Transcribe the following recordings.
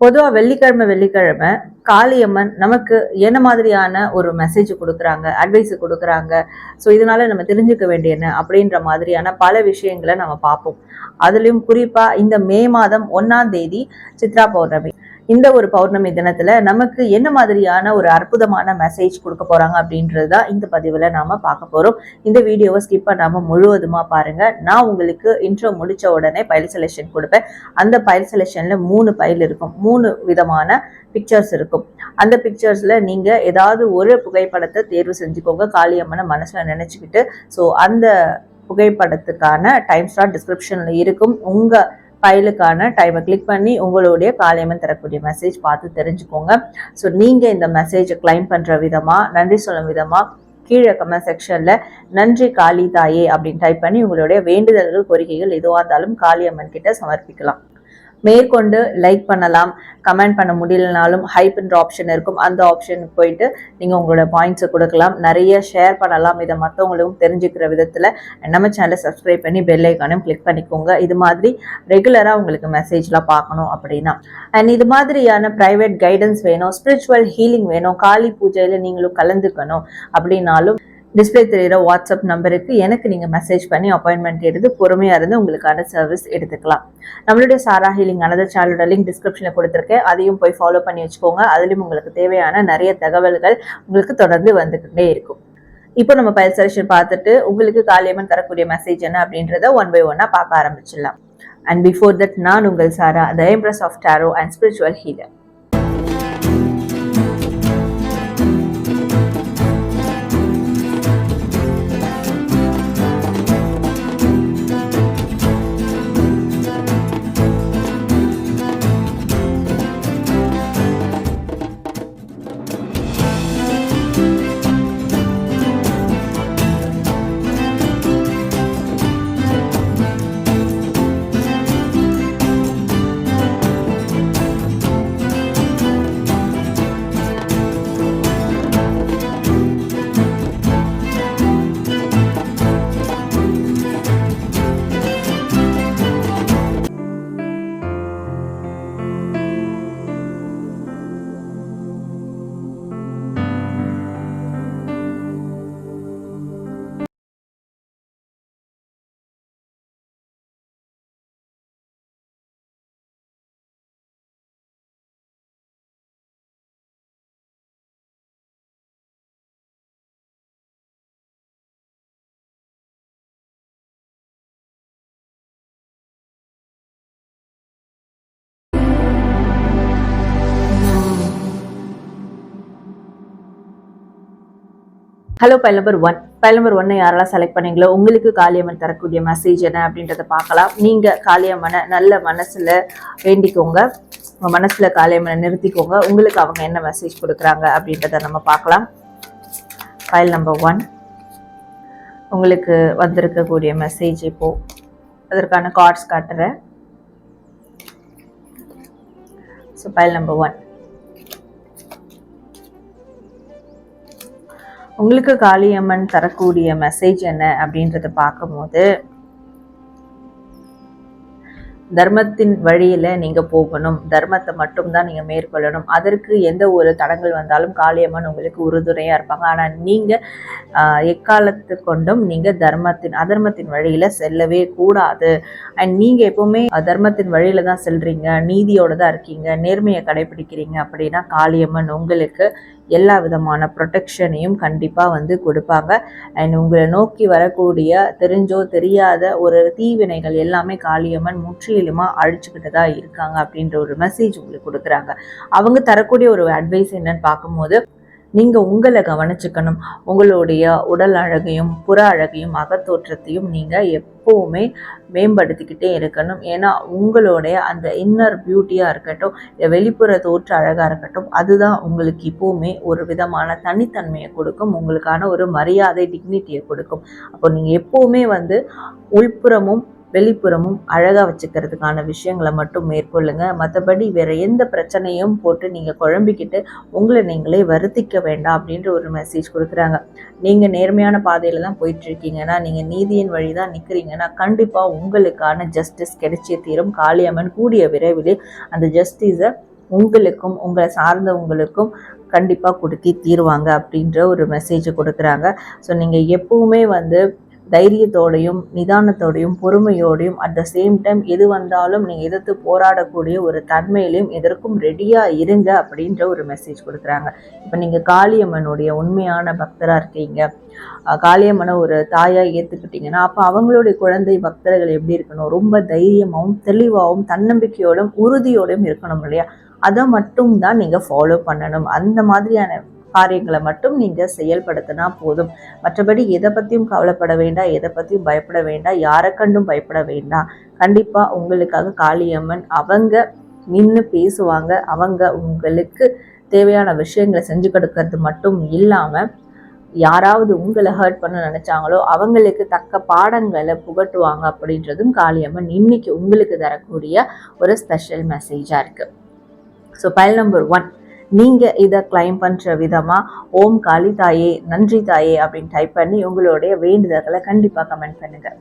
பொதுவாக வெள்ளிக்கிழமை காளியம்மன் நமக்கு என்ன மாதிரியான ஒரு மெசேஜ் கொடுக்குறாங்க, அட்வைஸ் கொடுக்குறாங்க, ஸோ இதனால நம்ம தெரிஞ்சுக்க வேண்டிய என்ன அப்படின்ற மாதிரியான பல விஷயங்களை நம்ம பார்ப்போம். அதுலேயும் குறிப்பாக இந்த மே மாதம் 1ஆம் தேதி சித்ரா பௌர்ணமி. இந்த ஒரு பௌர்ணமி தினத்துல நமக்கு என்ன மாதிரியான ஒரு அற்புதமான மெசேஜ் கொடுக்க போறாங்க அப்படின்றது தான் இந்த பதிவுல நாம பார்க்க போறோம். இந்த வீடியோவை ஸ்கிப் பண்ணாம முழுவதுமா பாருங்க. நான் உங்களுக்கு இன்ட்ரோ முடிச்ச உடனே பைல் செலெக்ஷன் கொடுப்பேன். அந்த பைல் செலெக்ஷன்ல 3 பைல் இருக்கும், 3 விதமான பிக்சர்ஸ் இருக்கும். அந்த பிக்சர்ஸ்ல நீங்க ஏதாவது ஒரு புகைப்படத்தை தேர்வு செஞ்சுக்கோங்க, காளியம்மனை மனசுல நினைச்சுக்கிட்டு. ஸோ அந்த புகைப்படத்துக்கான டைம் ஸ்லாட் டிஸ்கிரிப்ஷன்ல இருக்கும். உங்க ஃபைலுக்கான டைமை கிளிக் பண்ணி உங்களுடைய காளியம்மன் தரக்கூடிய மெசேஜ் பார்த்து தெரிஞ்சுக்கோங்க. ஸோ நீங்கள் இந்த மெசேஜை கிளைம் பண்ணுற விதமாக, நன்றி சொல்லும் விதமாக கீழே கமெண்ட் செக்ஷனில் நன்றி காளி தாயே அப்படின்னு டைப் பண்ணி உங்களுடைய வேண்டுதல்கள், கோரிக்கைகள் எதுவாக இருந்தாலும் காளியம்மன் கிட்ட சமர்ப்பிக்கலாம். மேற்கொண்டு லைக் பண்ணலாம், கமெண்ட் பண்ண முடியலனாலும் ஹைப்ன்ற ஆப்ஷன் இருக்கும், அந்த ஆப்ஷனுக்கு போயிட்டு நீங்கள் உங்களோட பாயிண்ட்ஸை கொடுக்கலாம். நிறைய ஷேர் பண்ணலாம், இதை மற்றவங்களுக்கும் தெரிஞ்சுக்கிற விதத்தில். நம்ம சேனலை சப்ஸ்கிரைப் பண்ணி பெல் ஐக்கானும் கிளிக் பண்ணிக்கோங்க. இது மாதிரி ரெகுலராக உங்களுக்கு மெசேஜ்லாம் பார்க்கணும் அப்படின்னா. அண்ட் இது மாதிரியான ப்ரைவேட் கைடன்ஸ் வேணும், ஸ்பிரிச்சுவல் ஹீலிங் வேணும், காளி பூஜையில் நீங்களும் கலந்துக்கணும் அப்படின்னாலும் டிஸ்பிளே தெரிகிற வாட்ஸ்அப் நம்பருக்கு எனக்கு நீங்கள் மெசேஜ் பண்ணி அப்பாயின்மெண்ட் எடுத்து பொறுமையாக இருந்து உங்களுக்கான சர்வீஸ் எடுத்துக்கலாம். நம்மளுடைய சாரா ஹீலிங் அனதர் சேனலோட லிங்க் டிஸ்கிரிப்ஷனில் கொடுத்துருக்கேன், அதையும் போய் ஃபாலோ பண்ணி வச்சுக்கோங்க. அதுலேயும் உங்களுக்கு தேவையான நிறைய தகவல்கள் உங்களுக்கு தொடர்ந்து வந்துக்கிட்டே இருக்கும். இப்போ நம்ம பைல் செலெக்ஷன் பார்த்துட்டு உங்களுக்கு காளியம்மன் தரக்கூடிய மெசேஜ் என்ன அப்படின்றத 1 by 1 பார்க்க ஆரம்பிச்சிடலாம். அண்ட் பிஃபோர் தட், நான் உங்கள் Sara, the empress of tarot and spiritual healer. Hello, file number 1. File number 1 யாரெல்லாம் செலக்ட் பண்ணீங்களோ உங்களுக்கு காளியம்மன் தரக்கூடிய மெசேஜ் என்ன அப்படின்றத பார்க்கலாம். நீங்கள் காளியம்மனை நல்ல மனசில் வேண்டிக்கோங்க, உங்கள் மனசில் காளியம்மனை நிறுத்திக்கோங்க. உங்களுக்கு அவங்க என்ன மெசேஜ் கொடுக்குறாங்க அப்படின்றத நம்ம பார்க்கலாம். பைல் நம்பர் 1 உங்களுக்கு வந்திருக்கக்கூடிய மெசேஜ் இப்போது அதற்கான கார்ட்ஸ் காட்டுறேன். ஸோ பைல் நம்பர் 1 உங்களுக்கு காளியம்மன் தரக்கூடிய மெசேஜ் என்ன அப்படின்றத பார்க்கும்போது, தர்மத்தின் வழியில நீங்க போகணும், தர்மத்தை மட்டும்தான் நீங்க மேற்கொள்ளணும். அதற்கு எந்த ஒரு தடங்கள் வந்தாலும் காளியம்மன் உங்களுக்கு உறுதுணையா இருப்பாங்க. ஆனா நீங்க எக்காலத்து கொண்டும் நீங்க அதர்மத்தின் வழியில செல்லவே கூடாது. அண்ட் நீங்க எப்பவுமே தர்மத்தின் வழியில தான் செல்றீங்க, நீதியோட தான் இருக்கீங்க, நேர்மையை கடைபிடிக்கிறீங்க அப்படின்னா காளியம்மன் உங்களுக்கு எல்லா விதமான ப்ரொடெக்ஷனையும் கண்டிப்பாக கொடுப்பாங்க. அண்ட் உங்களை நோக்கி வரக்கூடிய தெரிஞ்சோ தெரியாத ஒரு தீவினைகள் எல்லாமே காளியம்மன் முற்றிலுமாக அழிச்சுக்கிட்டு தான் இருக்காங்க அப்படின்ற ஒரு மெசேஜ் உங்களுக்கு கொடுக்குறாங்க. அவங்க தரக்கூடிய ஒரு அட்வைஸ் என்னன்னு பார்க்கும்போது, நீங்கள் உங்களை கவனிச்சுக்கணும். உங்களுடைய உடல் அழகையும் புற அழகையும் அகத்தோற்றத்தையும் நீங்கள் எப்போவுமே மேம்படுத்திக்கிட்டே இருக்கணும். ஏன்னா உங்களுடைய அந்த இன்னர் பியூட்டியாக இருக்கட்டும், வெளிப்புற தோற்ற அழகாக இருக்கட்டும், அதுதான் உங்களுக்கு இப்போவுமே ஒரு விதமான தனித்தன்மையை கொடுக்கும், உங்களுக்கான ஒரு மரியாதை, டிக்னிட்டியை கொடுக்கும். அப்போ நீங்கள் எப்போவுமே உள்புறமும் வெளிப்புறமும் அழகாக வச்சுக்கிறதுக்கான விஷயங்களை மட்டும் மேற்கொள்ளுங்க. மற்றபடி வேறு எந்த பிரச்சனையும் போட்டு நீங்கள் குழம்பிக்கிட்டு உங்களை நீங்களே வருத்திக்க வேண்டாம் அப்படின்ற ஒரு மெசேஜ் கொடுக்குறாங்க. நீங்கள் நேர்மையான பாதையில் தான் போயிட்டுருக்கீங்கன்னா, நீங்கள் நீதியின் வழி தான் நிற்கிறீங்கன்னா, கண்டிப்பாக உங்களுக்கான ஜஸ்டிஸ் கிடைச்சே தீரும். காளியம்மன் கூடிய விரைவில் அந்த ஜஸ்டிஸை உங்களுக்கும் உங்களை சார்ந்தவங்களுக்கும் கண்டிப்பாக கொடுத்தே தீருவாங்க அப்படின்ற ஒரு மெசேஜை கொடுக்குறாங்க. ஸோ நீங்கள் எப்பவுமே வந்து தைரியத்தோடையும் நிதானத்தோடையும் பொறுமையோடையும் அட் த சேம் டைம் எது வந்தாலும் நீங்கள் எதிர்த்து போராடக்கூடிய ஒரு தன்மையிலையும் எதற்கும் ரெடியாக இருங்க அப்படின்ற ஒரு மெசேஜ் கொடுக்குறாங்க. இப்போ நீங்கள் காளியம்மனுடைய உண்மையான பக்தராக இருக்கீங்க, காளியம்மனை ஒரு தாயாக ஏற்றுக்கிட்டீங்கன்னா அப்போ அவங்களுடைய குழந்தை பக்தர்கள் எப்படி இருக்கணும், ரொம்ப தைரியமாகவும் தெளிவாகவும் தன்னம்பிக்கையோடும் உறுதியோடும் இருக்கணும் இல்லையா? அதை மட்டும் தான் நீங்கள் ஃபாலோ பண்ணணும். அந்த மாதிரியான காரியங்களை மட்டும் நீங்கள் செயல்படுத்தினா போதும். மற்றபடி எதை பற்றியும் கவலைப்பட வேண்டாம், எதை பற்றியும் பயப்பட வேண்டாம், யாரை கண்டும் பயப்பட வேண்டாம். கண்டிப்பாக உங்களுக்காக காளியம்மன் அவங்க நின்று பேசுவாங்க. அவங்க உங்களுக்கு தேவையான விஷயங்களை செஞ்சு கொடுக்கறது மட்டும் இல்லாமல் யாராவது உங்களை ஹர்ட் பண்ண நினைச்சாங்களோ அவங்களுக்கு தக்க பாடங்களை புகட்டுவாங்க அப்படின்றதும் காளியம்மன் இன்னைக்கு உங்களுக்கு தரக்கூடிய ஒரு ஸ்பெஷல் மெசேஜாக இருக்குது. ஸோ பைல் நம்பர் 1, நீங்கள் இதை கிளைம் பண்ணுற விதமாக ஓம் காளி தாயே நன்றி தாயே அப்படின்னு டைப் பண்ணி உங்களுடைய வேண்டுதல்களை கண்டிப்பாக கமெண்ட் பண்ணுங்கள்.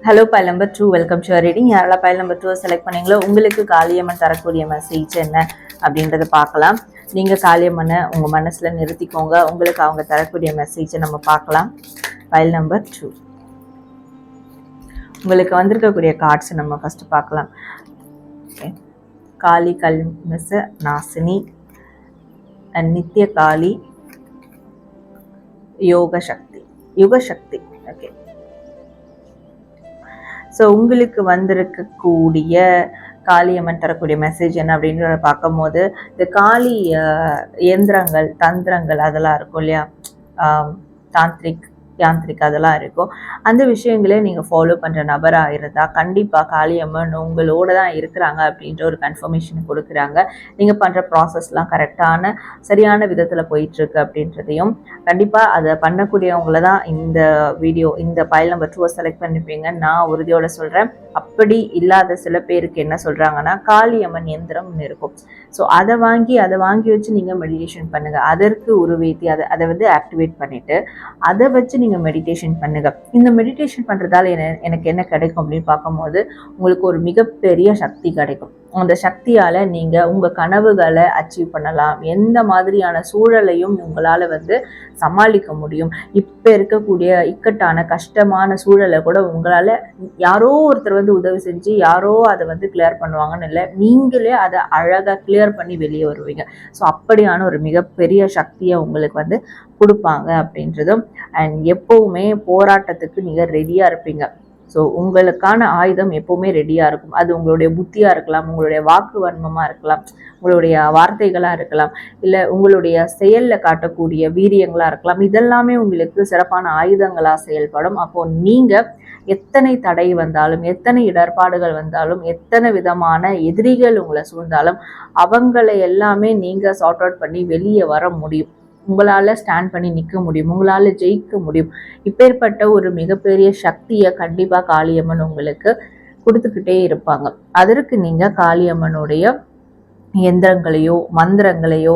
Hello file number 2, welcome to reading. யாரெல்லாம் பைல் நம்பர் 2 செலக்ட் பண்ணீங்களோ உங்களுக்கு காளியம்மன் தரக்கூடிய மெசேஜ் என்ன அப்படின்றத பார்க்கலாம். நீங்கள் காளியம்மனை உங்கள் மனசில் நிறுத்திக்கோங்க. உங்களுக்கு அவங்க தரக்கூடிய மெசேஜை நம்ம பார்க்கலாம். பைல் நம்பர் 2 உங்களுக்கு வந்திருக்கக்கூடிய கார்ட்ஸ் நம்ம ஃபஸ்ட்டு பார்க்கலாம். ஓகே, காளி கல்மிச நாசினி, நித்திய காளி, யுகசக்தி. ஓகே, ஸோ உங்களுக்கு வந்திருக்கக்கூடிய காளியம்மன் தரக்கூடிய மெசேஜ் என்ன அப்படின்றத பார்க்கும்போது இந்த காளி இயந்திரங்கள் தந்திரங்கள் அதெல்லாம் இருக்கும் இல்லையா, யாந்திரிக் அதெல்லாம் இருக்கும். அந்த விஷயங்களே நீங்கள் ஃபாலோ பண்ணுற நபராக இருந்தால் கண்டிப்பாக காளியம்மன் உங்களோட தான் இருக்கிறாங்க அப்படின்ற ஒரு கன்ஃபர்மேஷன் கொடுக்குறாங்க. நீங்கள் பண்ணுற ப்ராசஸ்லாம் கரெக்டான சரியான விதத்தில் போயிட்டுருக்கு அப்படின்றதையும் கண்டிப்பாக அதை பண்ணக்கூடியவங்கள தான் இந்த பைல் நம்பர் 2 செலக்ட் பண்ணிப்பீங்க நான் உறுதியோடு சொல்கிறேன். அப்படி இல்லாத சில பேருக்கு என்ன சொல்கிறாங்கன்னா காளியம்மன் எந்திரம் இருக்கும். ஸோ அதை வாங்கி வச்சு நீங்கள் மெடிடேஷன் பண்ணுங்கள். அதற்கு உருவேற்றி அதை வந்து ஆக்டிவேட் பண்ணிவிட்டு அதை வச்சு நீங்கள் மெடிடேஷன் பண்ணுங்கள். இந்த மெடிடேஷன் பண்ணுறதால எனக்கு என்ன கிடைக்கும் அப்படின்னு பார்க்கும்போது உங்களுக்கு ஒரு மிகப்பெரிய சக்தி கிடைக்கும். அந்த சக்தியால் நீங்கள் உங்கள் கனவுகளை அச்சீவ் பண்ணலாம். எந்த மாதிரியான சூழலையும் உங்களால் வந்து சமாளிக்க முடியும். இப்போ இருக்கக்கூடிய இக்கட்டான கஷ்டமான சூழலை கூட உங்களால் யாரோ ஒருத்தர் வந்து உதவி செஞ்சு யாரோ அதை வந்து கிளியர் பண்ணுவாங்கன்னு இல்லை, நீங்களே அதை அழகாக கிளியர் பண்ணி வெளியே வருவீங்க. ஸோ அப்படியான ஒரு மிகப்பெரிய சக்தியை உங்களுக்கு வந்து கொடுப்பாங்க அப்படின்றதும். அண்ட் எப்போவுமே போராட்டத்துக்கு நீங்கள் ரெடியாக இருப்பீங்க. ஸோ உங்களுக்கான ஆயுதம் எப்போவுமே ரெடியாக இருக்கும். அது உங்களுடைய புத்தியாக இருக்கலாம், உங்களுடைய வாக்கு வன்மமாக இருக்கலாம், உங்களுடைய வார்த்தைகளாக இருக்கலாம், இல்லை உங்களுடைய செயலில் காட்டக்கூடிய வீரியங்களாக இருக்கலாம். இதெல்லாமே உங்களுக்கு சிறப்பான ஆயுதங்களாக செயல்படும். அப்போது நீங்கள் எத்தனை தடை வந்தாலும், எத்தனை இடர்பாடுகள் வந்தாலும், எத்தனை விதமான எதிரிகள் உங்களை சூழ்ந்தாலும் அவங்களை எல்லாமே நீங்கள் சார்ட் அவுட் பண்ணி வெளியே வர முடியும். உங்களால் ஸ்டாண்ட் பண்ணி நிற்க முடியும், உங்களால் ஜெயிக்க முடியும். இப்பேற்பட்ட ஒரு மிகப்பெரிய சக்தியை கண்டிப்பாக காளியம்மன் உங்களுக்கு கொடுத்துக்கிட்டே இருப்பாங்க. அதற்கு நீங்கள் காளியம்மனுடைய எந்திரங்களையோ மந்திரங்களையோ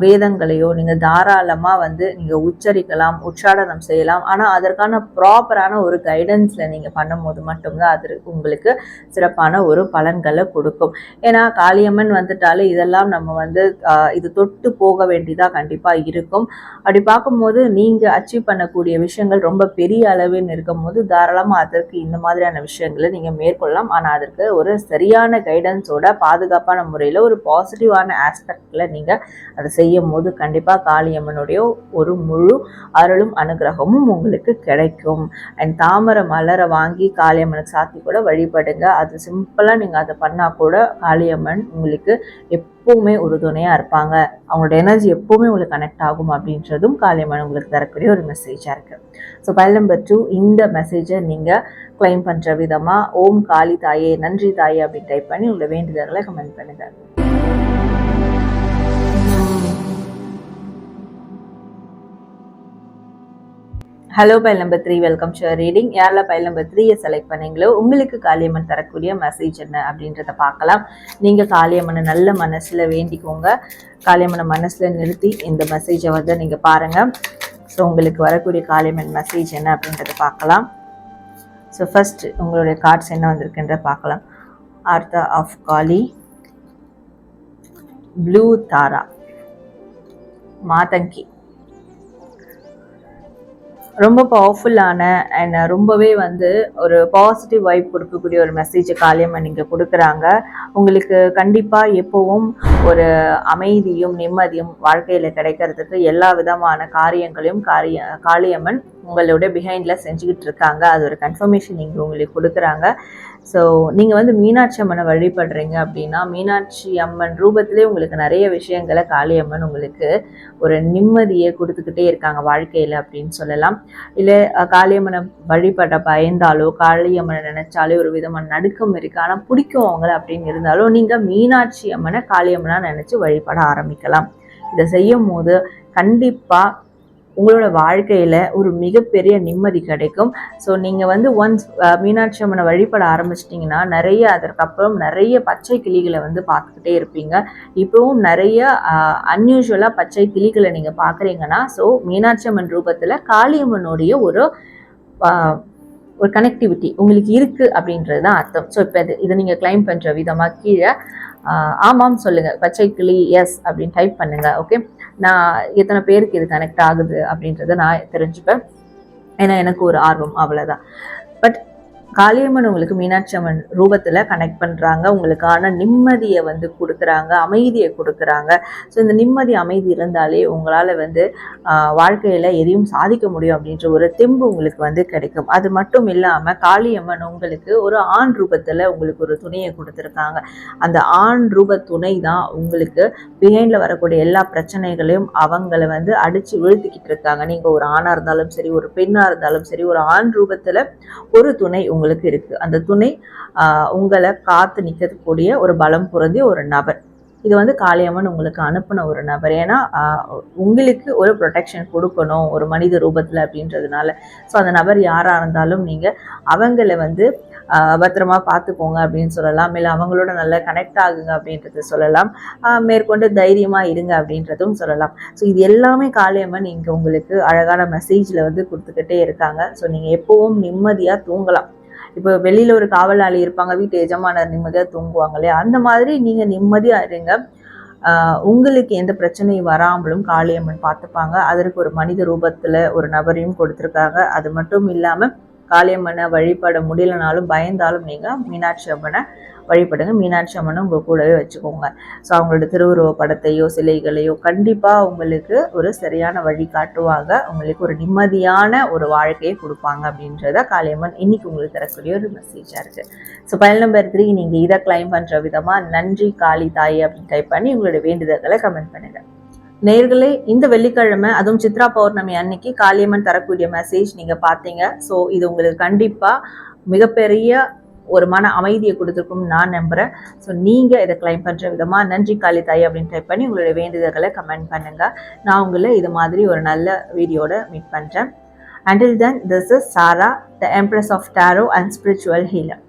வேதங்களையோ நீங்கள் தாராளமாக வந்து நீங்கள் உச்சரிக்கலாம், உச்சாடனம் செய்யலாம். ஆனால் அதற்கான ப்ராப்பரான ஒரு கைடன்ஸில் நீங்கள் பண்ணும்போது மட்டும்தான் அது உங்களுக்கு சிறப்பான ஒரு பலன்களை கொடுக்கும். ஏன்னா காளியம்மன் வந்துட்டாலே இதெல்லாம் நம்ம வந்து இது தொட்டு போக வேண்டியதாக கண்டிப்பாக இருக்கும். அப்படி பார்க்கும்போது நீங்கள் அச்சீவ் பண்ணக்கூடிய விஷயங்கள் ரொம்ப பெரிய அளவுன்னு இருக்கும் போது தாராளமாக அதற்கு இந்த மாதிரியான விஷயங்களை நீங்கள் மேற்கொள்ளலாம். ஆனால் அதற்கு ஒரு சரியான கைடன்ஸோட பாதுகாப்பான முறையில் ஒரு பாசிட்டிவான ஆஸ்பெக்டில் நீங்கள் அதை செய்யும் போது கண்டிப்பாக காளியம்மனுடைய ஒரு முழு அருளும் அனுகிரகமும் உங்களுக்கு கிடைக்கும். அண்ட் தாமரை மலரை வாங்கி காளியம்மனுக்கு சாத்தி கூட வழிபடுங்க. அது சிம்பிளாக நீங்கள் அதை பண்ணால் கூட காளியம்மன் உங்களுக்கு எப்போவுமே உறுதுணையாக இருப்பாங்க. அவங்களோட எனர்ஜி எப்போவுமே உங்களுக்கு கனெக்ட் ஆகும் அப்படின்றதும் காளியம்மன் உங்களுக்கு தரக்கூடிய ஒரு மெசேஜாக இருக்குது. ஸோ பைல் நம்பர் 2 இந்த மெசேஜை நீங்கள் கிளைம் பண்ணுற விதமாக ஓம் காளி தாயே நன்றி தாயே அப்படின்னு டைப் பண்ணி உங்களை வேண்டுதல்களை கமெண்ட் பண்ணுங்கள். Hello file number 3, welcome to reading. யாரெல்லாம் பைல் நம்பர் 3 செலக்ட் பண்ணீங்களோ உங்களுக்கு காளியம்மன் தரக்கூடிய மெசேஜ் என்ன அப்படின்றத பார்க்கலாம். நீங்கள் காளியம்மனை நல்ல மனசில் வேண்டிக்கோங்க. காளியம்மனை மனசில் நிறுத்தி இந்த மெசேஜை வந்து நீங்கள் பாருங்கள். ஸோ உங்களுக்கு வரக்கூடிய காளியம்மன் மெசேஜ் என்ன அப்படின்றத பார்க்கலாம். ஸோ ஃபர்ஸ்ட் உங்களுடைய கார்ட்ஸ் என்ன வந்திருக்குன்ற பார்க்கலாம். ஆர்த்தா ஆஃப் காளி, ப்ளூ தாரா, மாதங்கி. ரொம்ப பவர்ஃபுல்லான அண்ட் ரொம்பவே வந்து ஒரு பாசிட்டிவ் வைப் கொடுக்கக்கூடிய ஒரு மெசேஜ் காளியம்மன் நீங்கள் கொடுக்குறாங்க. உங்களுக்கு கண்டிப்பாக எப்போவும் ஒரு அமைதியும் நிம்மதியும் வாழ்க்கையில் கிடைக்கிறதுக்கு எல்லா விதமான காரியங்களையும் காளியம்மன் உங்களோட பிஹைண்டில் செஞ்சுக்கிட்டு இருக்காங்க. அது ஒரு கன்ஃபர்மேஷன் நீங்கள் உங்களுக்கு கொடுக்குறாங்க. ஸோ நீங்கள் வந்து மீனாட்சி அம்மனை வழிபடுறீங்க அப்படின்னா மீனாட்சி அம்மன் ரூபத்திலே உங்களுக்கு நிறைய விஷயங்களை காளியம்மன் உங்களுக்கு ஒரு நிம்மதியை கொடுத்துக்கிட்டே இருக்காங்க வாழ்க்கையில் அப்படின்னு சொல்லலாம். இல்லை காளியம்மனை வழிபட பயந்தாலோ காளியம்மனை நினைச்சாலே ஒரு விதமான நடுக்கம் இருக்கு, ஆனால் பிடிக்கும் அவங்கள அப்படின்னு இருந்தாலும் நீங்கள் மீனாட்சி அம்மனை காளியம்மனா நினைச்சு வழிபட ஆரம்பிக்கலாம். இதை செய்யும் போது கண்டிப்பாக உங்களோட வாழ்க்கையில் ஒரு மிகப்பெரிய நிம்மதி கிடைக்கும். ஸோ நீங்கள் வந்து ஒன்ஸ் மீனாட்சி அம்மனை வழிபட ஆரம்பிச்சிட்டிங்கன்னா அதற்கப்புறம் நிறைய பச்சை கிளிகளை வந்து பார்த்துக்கிட்டே இருப்பீங்க. இப்போவும் நிறைய அன்யூஷுவலாக பச்சை கிளிகளை நீங்கள் பார்க்குறீங்கன்னா ஸோ மீனாட்சி அம்மன் ரூபத்தில் காளியம்மனுடைய ஒரு கனெக்டிவிட்டி உங்களுக்கு இருக்குது அப்படின்றது தான் அர்த்தம். ஸோ இப்போ இதை நீங்கள் கிளைம் பண்ணுற விதமாக கீழே ஆமாம் சொல்லுங்கள், பச்சை கிளி எஸ் அப்படின்னு டைப் பண்ணுங்கள். ஓகே, நான் எத்தனை பேருக்கு இது கனெக்ட் ஆகுது அப்படின்றத நான் தெரிஞ்சுப்பேன். ஏன்னா எனக்கு ஒரு ஆர்வம், அவ்வளோதான். பட் காளியம்மன் உங்களுக்கு மீனாட்சி அம்மன் ரூபத்தில் கனெக்ட் பண்ணுறாங்க, உங்களுக்கான நிம்மதியை வந்து கொடுக்குறாங்க, அமைதியை கொடுக்குறாங்க. ஸோ இந்த நிம்மதி அமைதி இருந்தாலே உங்களால் வந்து வாழ்க்கையில் எதையும் சாதிக்க முடியும் அப்படின்ற ஒரு தெம்பு உங்களுக்கு வந்து கிடைக்கும். அது மட்டும் இல்லாமல் காளியம்மன் உங்களுக்கு ஒரு ஆண் ரூபத்தில் உங்களுக்கு ஒரு துணையை கொடுத்துருக்காங்க. அந்த ஆண் ரூப துணை தான் உங்களுக்கு பிஹைண்டில் வரக்கூடிய எல்லா பிரச்சனைகளையும் அவங்கள வந்து அடித்து வீழ்த்திக்கிட்டு இருக்காங்க. நீங்கள் ஒரு ஆணாக இருந்தாலும் சரி, ஒரு பெண்ணாக இருந்தாலும் சரி, ஒரு ஆண் ரூபத்தில் ஒரு துணை உங்களுக்கு இருக்கு. அந்த துணை உங்களை காத்து நிற்கக்கூடிய ஒரு பலம் பொருந்திய ஒரு நபர். இது வந்து காளியம்மன் உங்களுக்கு அனுப்பின ஒரு நபர். ஏன்னா உங்களுக்கு ஒரு ப்ரொடெக்ஷன் கொடுக்கணும் ஒரு மனித ரூபத்தில் அப்படின்றதுனால. ஸோ அந்த நபர் யாராக இருந்தாலும் நீங்கள் அவங்கள வந்து பத்திரமா பார்த்துக்கோங்க அப்படின்னு சொல்லலாம். இல்லை அவங்களோட நல்லா கனெக்ட் ஆகுங்க அப்படின்றது சொல்லலாம். மேற்கொண்டு தைரியமாக இருங்க அப்படின்றதும் சொல்லலாம். ஸோ இது எல்லாமே காளியம்மன் இங்கே உங்களுக்கு அழகான மெசேஜில் வந்து கொடுத்துக்கிட்டே இருக்காங்க. ஸோ நீங்கள் எப்போவும் நிம்மதியாக தூங்கலாம். இப்போ வெளியில் ஒரு காவலாளி இருப்பாங்க, வீட்டு எஜமானர் நிம்மதியாக தூங்குவாங்க இல்லையா, அந்த மாதிரி நீங்கள் நிம்மதியாக இருங்க. உங்களுக்கு எந்த பிரச்சனையும் வராமலும் காளியம்மன் பார்த்துப்பாங்க. அதற்கு ஒரு மனித ரூபத்தில் ஒரு நபரையும் கொடுத்துருக்காங்க. அது மட்டும் இல்லாமல் காளியம்மனை வழிபட முடியலனாலும் பயந்தாலும் நீங்கள் மீனாட்சி அம்மனை வழிபடுங்க. மீனாட்சி அம்மனை உங்கள் கூடவே வச்சுக்கோங்க. ஸோ அவங்களோட திருவுருவ படத்தையோ சிலைகளையோ கண்டிப்பாக உங்களுக்கு ஒரு சரியான வழி காட்டுவாங்க. உங்களுக்கு ஒரு நிம்மதியான ஒரு வாழ்க்கையை கொடுப்பாங்க அப்படின்றத காளியம்மன் இன்னைக்கு உங்களுக்கு தரக்கூடிய ஒரு மெசேஜாக இருக்குது. ஸோ பயல் நம்பர் 3 நீங்கள் இதை கிளைம் பண்ணுற விதமாக நன்றி காளி தாய் அப்படின்னு டைப் பண்ணி உங்களுடைய வேண்டுதல்களை கமெண்ட் பண்ணுங்கள். நேயர்களே, இந்த வெள்ளிக்கிழமை அதுவும் சித்ரா பௌர்ணமி அன்னைக்கு காளியம்மன் தரக்கூடிய மெசேஜ் நீங்கள் பார்த்தீங்க. ஸோ இது உங்களுக்கு கண்டிப்பாக மிகப்பெரிய ஒரு மன அமைதியை கொடுத்துருக்கும் நான் நம்புகிறேன். ஸோ நீங்கள் இதை கிளைம் பண்ணுற விதமாக நன்றி காளி தாய் அப்படின்னு டைப் பண்ணி உங்களுடைய வேண்டுதல்களை கமெண்ட் பண்ணுங்கள். நான் உங்களை இது மாதிரி ஒரு நல்ல வீடியோட மீட் பண்ணுறேன். Until then, this is Sarah, the Empress of Tarot and Spiritual Healer.